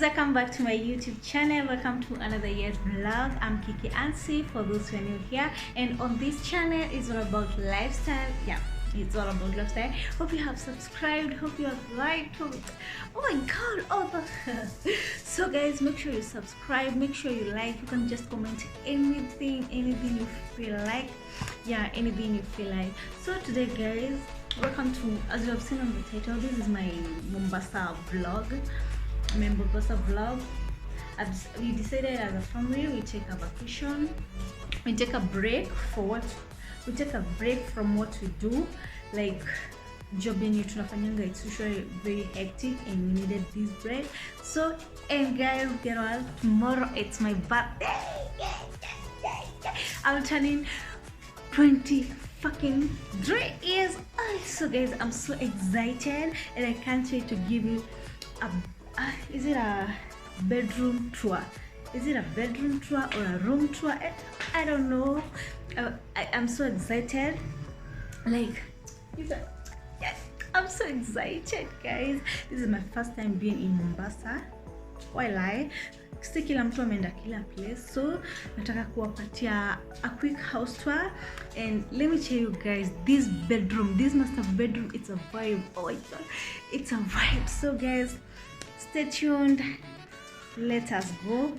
welcome back to my YouTube channel. Welcome to another year's vlog. I'm Kiki Ansi for those who are new here, and on this channel is all about lifestyle. Yeah, it's all about lifestyle. Hope you have subscribed, hope you have liked. Oh my god, so guys, make sure you subscribe, make sure you like. You can just comment anything you feel like. Yeah, anything you feel like. So today guys, welcome to, as you have seen on the title, this is my Mombasa vlog. We decided as a family we take a vacation, we take a break from what we do, like job yenye tunafanyanga. It's usually very hectic and we needed this break. So, and guys, get on, tomorrow it's my birthday. I'm turning 20 fucking 3 years old. So guys, I'm so excited and I can't wait to give you a is it a bedroom tour? Is it a bedroom tour or a room tour? I don't know. I'm so excited. Like, yes, I'm so excited, guys. This is my first time being in Mombasa. Why lie? Si kila mtu ameenda kila place, so nataka kuwapatia a quick house tour. And let me tell you guys, this master bedroom, it's a vibe. Oh my god, it's a vibe. So guys, stay tuned, let us go,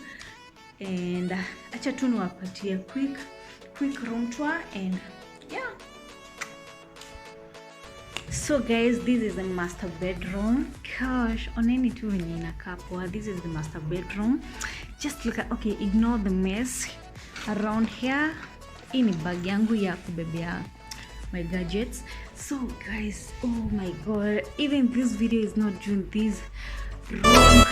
and acha tu niwapatie quick room tour. And yeah, so guys, this is the master bedroom. Gosh, oneni tu venye inakaa poa. This is the master bedroom. Just look at, okay, ignore the mess around here. Hii ni bag yangu ya kubebea my gadgets. So guys, oh my god, even this video is not doing this wrong.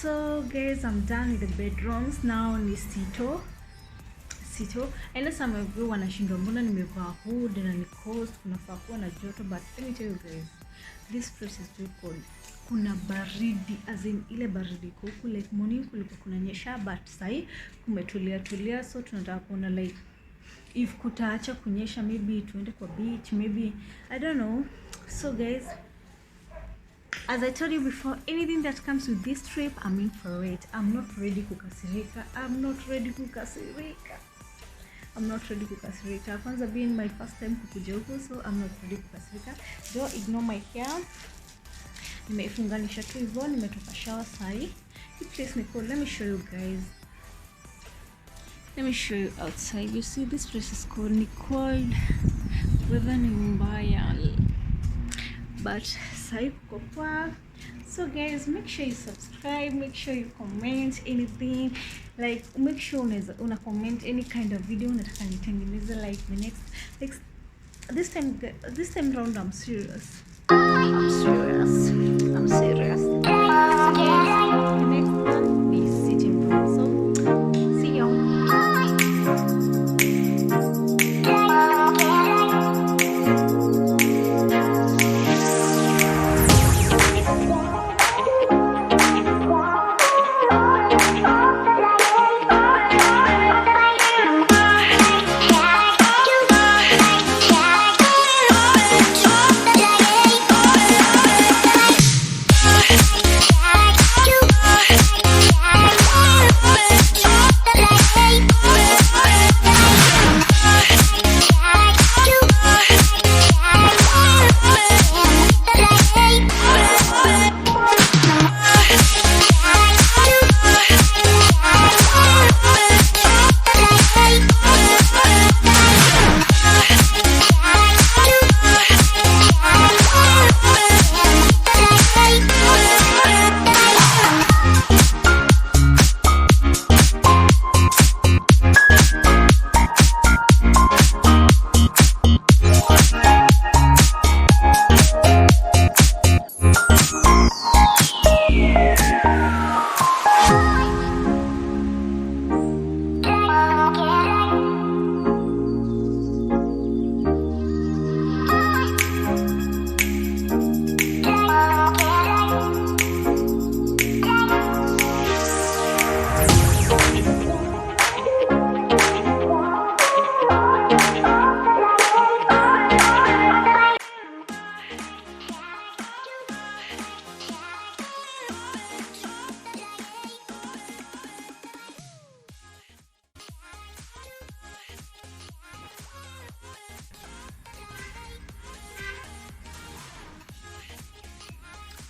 So guys, I'm done with the bedrooms. Now ni sito. I know some of you wanashindwa mbona nimevaa hood na ni cold, kunafaa kuwa na joto, but let me tell you guys, this place is too cold. Kuna baridi, as in ile baridi huku, like morning kulikuwa kunanyesha, but sai kumetulia, so tunataka kuona like if kutaacha kunyesha, maybe tuende kwa beach, maybe I don't know. So guys, as I told you before, anything that comes with this trip, I'm in for it. I'm not ready kukasirika. Kwanza being my first time kukuja huku, so I'm not ready kukasirika. Don't ignore my hair. Nimeifunganisha tu hivyo, nimetoka shower sai. This place ni cool. Let me show you guys. Let me show you outside. You see, this place is cold. Ni cold. Weather ni mbaya. But sai kuko poa. So guys, make sure you subscribe, make sure you comment anything, like make sure una comment any kind of video unataka nitengeneze, like the next this time round I'm serious. So guys, the next one is sitting room. So see you.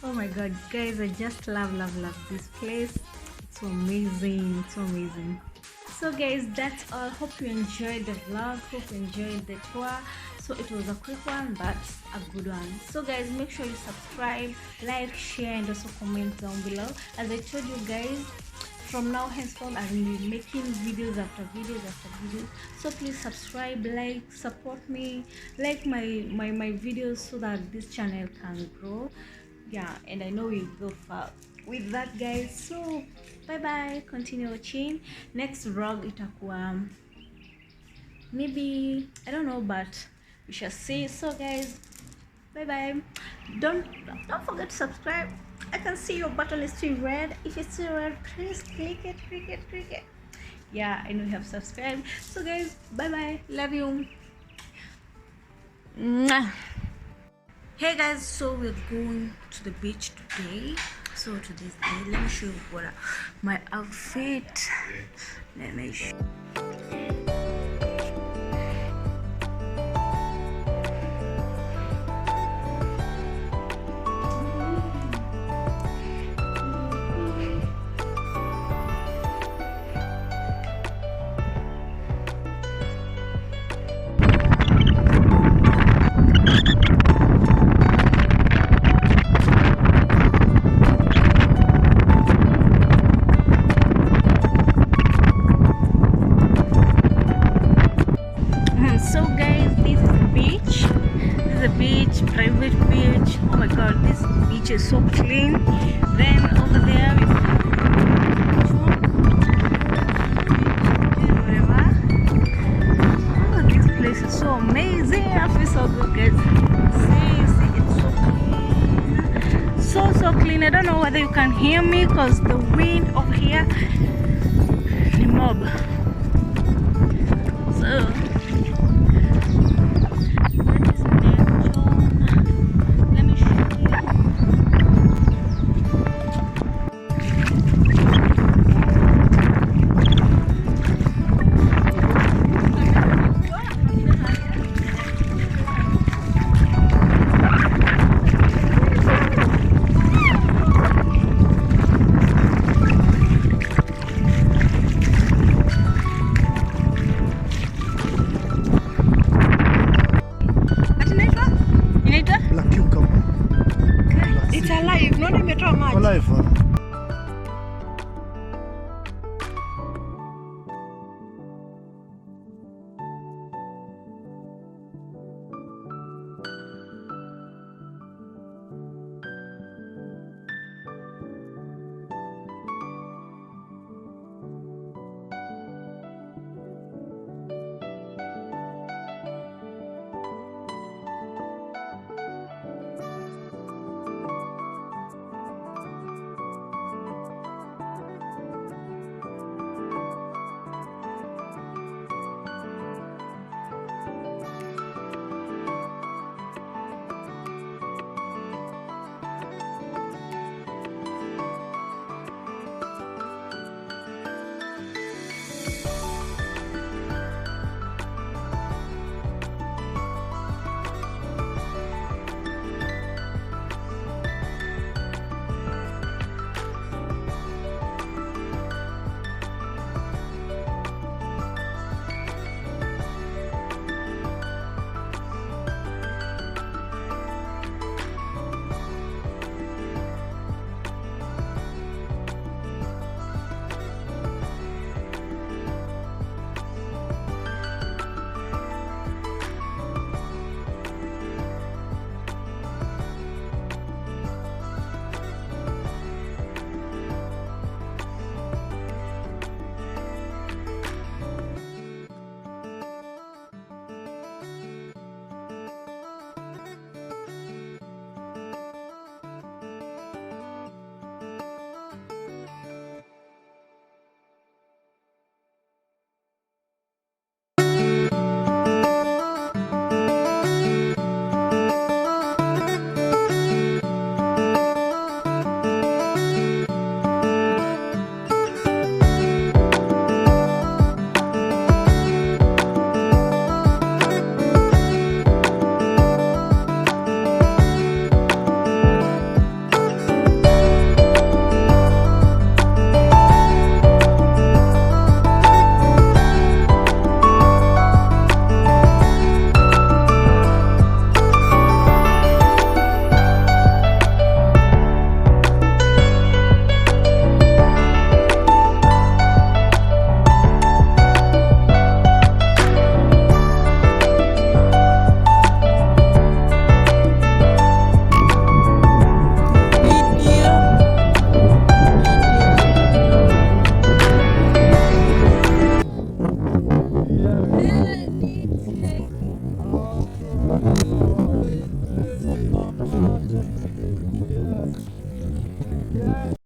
Oh my god, guys, I just love this place. It's so amazing. So guys, that's all. Hope you enjoyed the vlog, hope you enjoyed the tour. So it was a quick one but a good one. So guys, make sure you subscribe, like, share, and also comment down below. As I told you guys, from now henceforth I will be making videos after videos. So please subscribe, like, support me, like my videos, so that this channel can grow. Yeah, and I know we'll go far with that, guys. So bye bye, continue watching. Next vlog itakuwa maybe, I don't know, but we shall see. So guys, bye bye. Don't forget to subscribe. I can see your button is still red. If it's still red, please click it. Yeah, I know you have subscribed. So guys, bye bye, love you. Mwah. Hey guys, so we're going to the beach today. So today's day, let me show you what my outfit. Let me show. Private beach. Oh my god, this beach is so clean. Then over there howling. I don't know whether you can hear me because the wind over here is mob. So that is nature. Let me show you. La cucumber. It's alive, not imetoa maji. Alive.